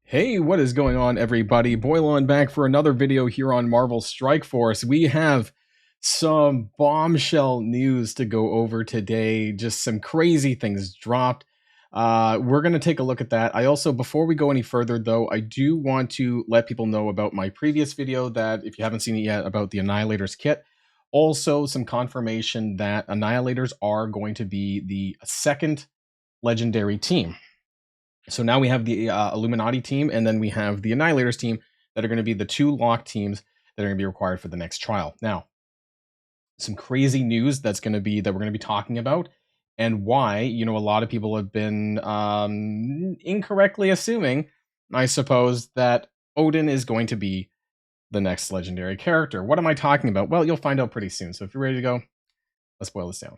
Hey, what is going on, everybody? Boilon back for another video here on Marvel Strike Force. We have some bombshell news to go over today. Just some crazy things dropped. We're going to take a look at that. I also, before we go any further, though, I do want to let people know about my previous video that, if you haven't seen it yet, about the Annihilators kit. Also, some confirmation that Annihilators are going to be the second legendary team. So now we have the Illuminati team, and then we have the Annihilators team that are going to be the two locked teams that are going to be required for the next trial. Now, some crazy news that we're going to be talking about, and why, a lot of people have been incorrectly assuming, I suppose, that Odin is going to be the next legendary character. What am I talking about? Well, you'll find out pretty soon. So if you're ready to go, let's boil this down.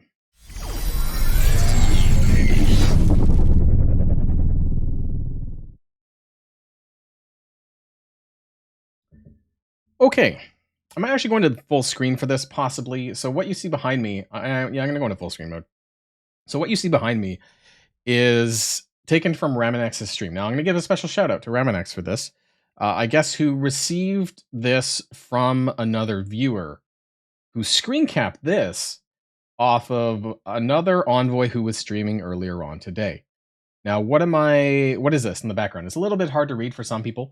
Okay, I'm actually going to full screen for this, possibly. So what you see behind me, I'm going to go into full screen mode. So what you see behind me is taken from Ramonex's stream. Now, I'm going to give a special shout out to Ramonex for this. I guess who received this from another viewer who screen capped this off of another Envoy who was streaming earlier on today. Now, what is this in the background? It's a little bit hard to read for some people.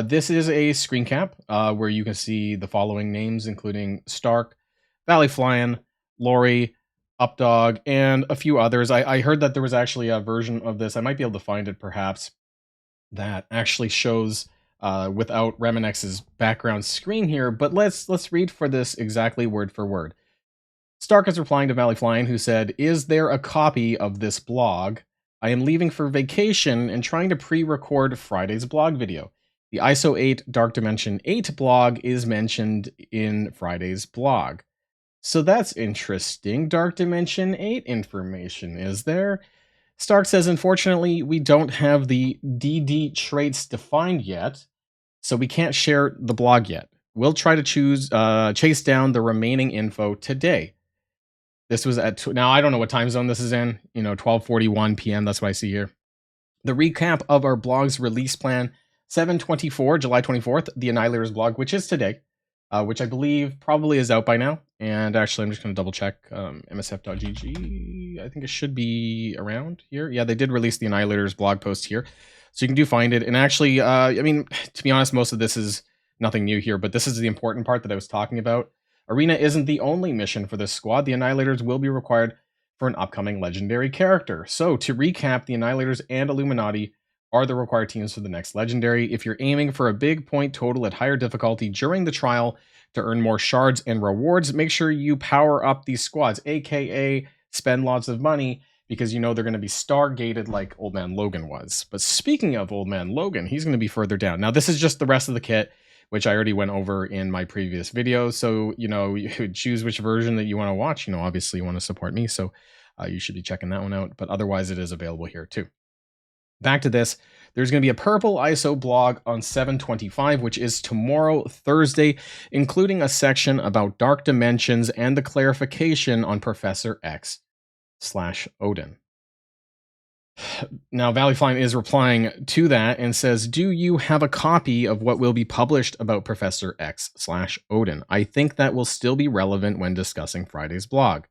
This is a screen cap where you can see the following names, including Stark, Valley Flyin, Lori, Updog, and a few others. I heard that there was actually a version of this, I might be able to find it perhaps, that actually shows without Ramonex's background screen here, but let's read for this exactly word for word. Stark is replying to Valley Flyin, who said, "Is there a copy of this blog? I am leaving for vacation and trying to pre-record Friday's blog video. The ISO 8 Dark Dimension 8 blog is mentioned in Friday's blog." So that's interesting. Dark Dimension 8 information, is there? Stark says, "Unfortunately, we don't have the DD traits defined yet, so we can't share the blog yet. We'll try to chase down the remaining info today." This was now I don't know what time zone this is in, 12:41 p.m. That's what I see here. The recap of our blog's release plan, 7/24, July 24th, the Annihilators blog, which is today, which I believe probably is out by now. And actually, I'm just going to double check msf.gg. I think it should be around here. Yeah, they did release the Annihilators blog post here. So you can find it. And actually, to be honest, most of this is nothing new here, but this is the important part that I was talking about. Arena isn't the only mission for this squad. The Annihilators will be required for an upcoming legendary character. So to recap, the Annihilators and Illuminati are the required teams for the next legendary. If you're aiming for a big point total at higher difficulty during the trial to earn more shards and rewards, make sure you power up these squads, aka spend lots of money, because they're going to be star-gated like Old Man Logan was. But speaking of Old Man Logan, he's going to be further down. Now, this is just the rest of the kit, which I already went over in my previous video. So, you choose which version that you want to watch. Obviously you want to support me, so you should be checking that one out. But otherwise, it is available here too. Back to this, there's going to be a purple ISO blog on 7/25, which is tomorrow, Thursday, including a section about Dark Dimensions and the clarification on Professor X/Odin. Now, Valley Flyin is replying to that and says, "Do you have a copy of what will be published about Professor X/Odin? I think that will still be relevant when discussing Friday's blog."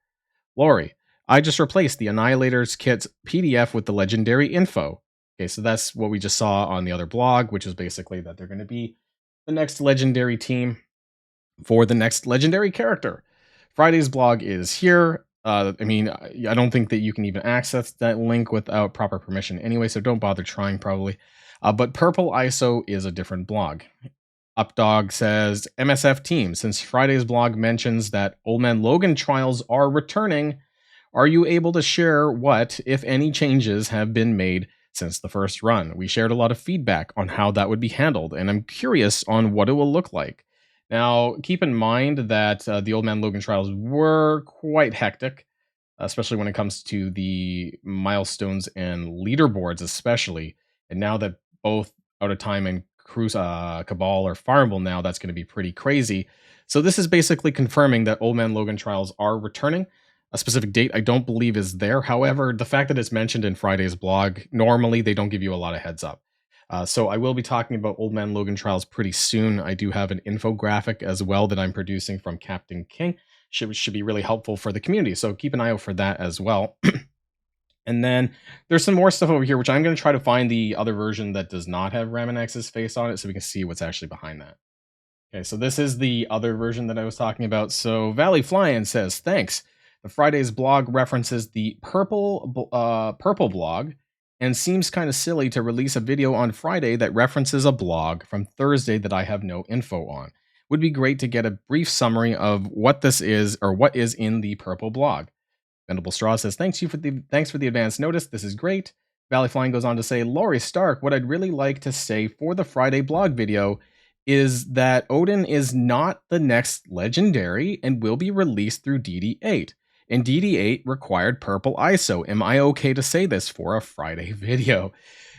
Lori, "I just replaced the Annihilators kit's PDF with the legendary info." Okay, so that's what we just saw on the other blog, which is basically that they're going to be the next legendary team for the next legendary character. Friday's blog is here. I don't think that you can even access that link without proper permission anyway, so don't bother trying probably. But Purple ISO is a different blog. Updog says, "MSF team, since Friday's blog mentions that Old Man Logan trials are returning, are you able to share what, if any, changes have been made since the first run? We shared a lot of feedback on how that would be handled, and I'm curious on what it will look like." Now, keep in mind that the Old Man Logan trials were quite hectic, especially when it comes to the milestones and leaderboards especially. And now that both Out of Time and Cabal are farmable now, that's going to be pretty crazy. So this is basically confirming that Old Man Logan trials are returning. A specific date I don't believe is there. However, the fact that it's mentioned in Friday's blog, normally they don't give you a lot of heads up. So I will be talking about Old Man Logan Trials pretty soon. I do have an infographic as well that I'm producing from Captain King. Should be really helpful for the community. So keep an eye out for that as well. And then there's some more stuff over here, which I'm going to try to find the other version that does not have Ramonex's face on it so we can see what's actually behind that. Okay, so this is the other version that I was talking about. So Valley Flyin says, thanks. The Friday's blog references the purple blog and seems kind of silly to release a video on Friday that references a blog from Thursday that I have no info on. Would be great to get a brief summary of what this is or what is in the purple blog. Venable Straw says, thanks for the advance notice. This is great. Valley Flying goes on to say, Laurie Stark, what I'd really like to say for the Friday blog video is that Odin is not the next legendary and will be released through DD8. And DD8 required purple ISO. Am I okay to say this for a Friday video?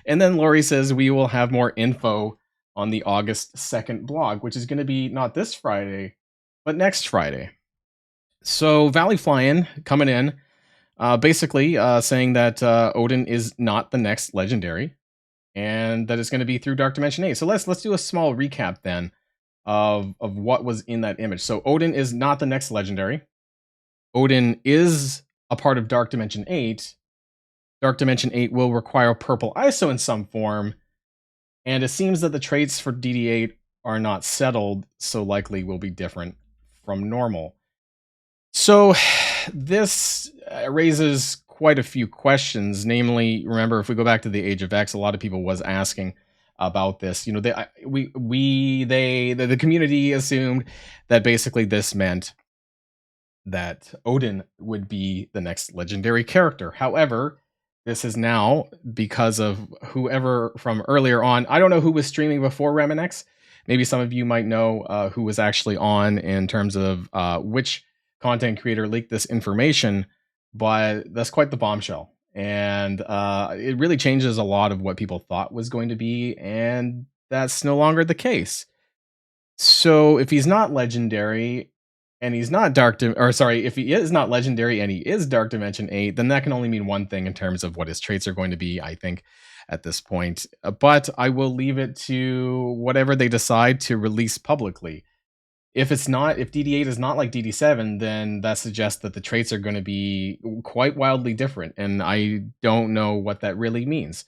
And then Laurie says, we will have more info on the August 2nd blog, which is going to be not this Friday, but next Friday. So Valley Flying coming in, basically saying that Odin is not the next legendary, and that it's going to be through Dark Dimension 8. So let's do a small recap then of what was in that image. So Odin is not the next legendary. Odin is a part of Dark Dimension 8. Dark Dimension 8 will require purple ISO in some form, and it seems that the traits for DD8 are not settled, so likely will be different from normal. So this raises quite a few questions. Namely, remember, if we go back to the Age of X, a lot of people was asking about this. You know, the community assumed that basically this meant that Odin would be the next legendary character. However, this is now because of whoever from earlier on. I don't know who was streaming before Ramonex. Maybe some of you might know who was actually on in terms of which content creator leaked this information, but that's quite the bombshell. And it really changes a lot of what people thought was going to be, and that's no longer the case. So if he's not legendary and he's not if he is not legendary and he is Dark Dimension 8, then that can only mean one thing in terms of what his traits are going to be, I think, at this point. But I will leave it to whatever they decide to release publicly. If DD8 is not like DD7, then that suggests that the traits are going to be quite wildly different. And I don't know what that really means.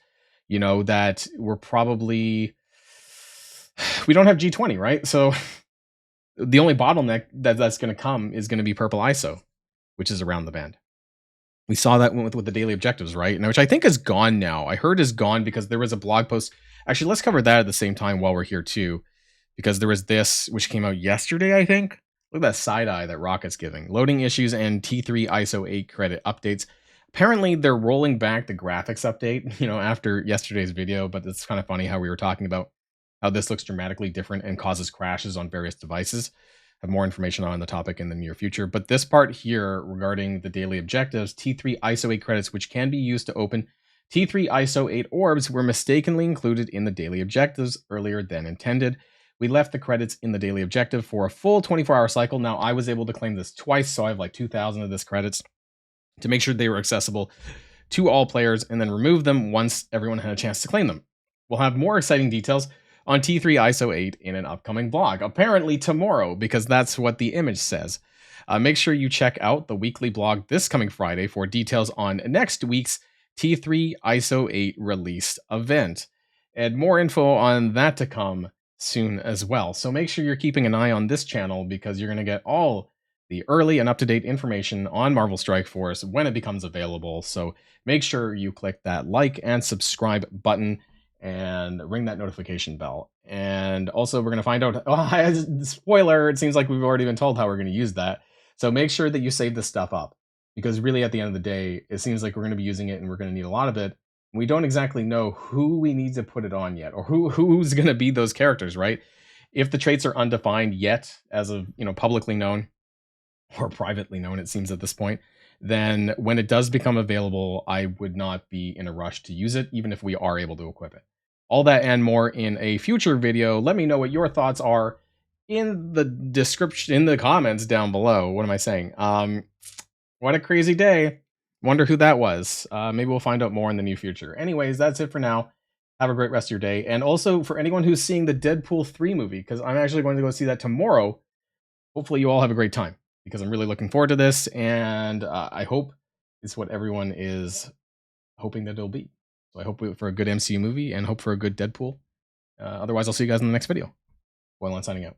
You know, that we don't have G20, right? So the only bottleneck that's going to come is going to be purple ISO, which is around the band. We saw that with the daily objectives, right? Now, which I think is gone now. I heard is gone because there was a blog post. Actually, let's cover that at the same time while we're here too. Because there was this, which came out yesterday, I think. Look at that side eye that Rocket's giving. Loading issues and T3 ISO 8 credit updates. Apparently, they're rolling back the graphics update, after yesterday's video, but it's kind of funny how we were talking about how this looks dramatically different and causes crashes on various devices. Have more information on the topic in the near future. But this part here regarding the daily objectives, T3 ISO 8 credits, which can be used to open T3 ISO 8 orbs, were mistakenly included in the daily objectives earlier than intended. We left the credits in the daily objective for a full 24-hour cycle. Now, I was able to claim this twice, so I have like 2,000 of this credits to make sure they were accessible to all players and then remove them once everyone had a chance to claim them. We'll have more exciting details on T3 ISO 8 in an upcoming blog, apparently tomorrow, because that's what the image says. Make sure you check out the weekly blog this coming Friday for details on next week's T3 ISO 8 release event. And more info on that to come soon as well. So make sure you're keeping an eye on this channel because you're going to get all the early and up-to-date information on Marvel Strike Force when it becomes available. So make sure you click that like and subscribe button and ring that notification bell. And also we're going to find out, spoiler, it seems like we've already been told how we're going to use that. So make sure that you save this stuff up because really at the end of the day, it seems like we're going to be using it and we're going to need a lot of it. We don't exactly know who we need to put it on yet, or who's going to be those characters, right? If the traits are undefined yet, as of publicly known or privately known, it seems at this point, then when it does become available, I would not be in a rush to use it, even if we are able to equip it. All that and more in a future video. Let me know what your thoughts are in the description, in the comments down below. What am I saying? What a crazy day. Wonder who that was. Maybe we'll find out more in the near future. Anyways, that's it for now. Have a great rest of your day. And also for anyone who's seeing the Deadpool 3 movie, because I'm actually going to go see that tomorrow. Hopefully you all have a great time, because I'm really looking forward to this, and I hope it's what everyone is hoping that it'll be. So I hope for a good MCU movie and hope for a good Deadpool. Otherwise, I'll see you guys in the next video. Boilon signing out.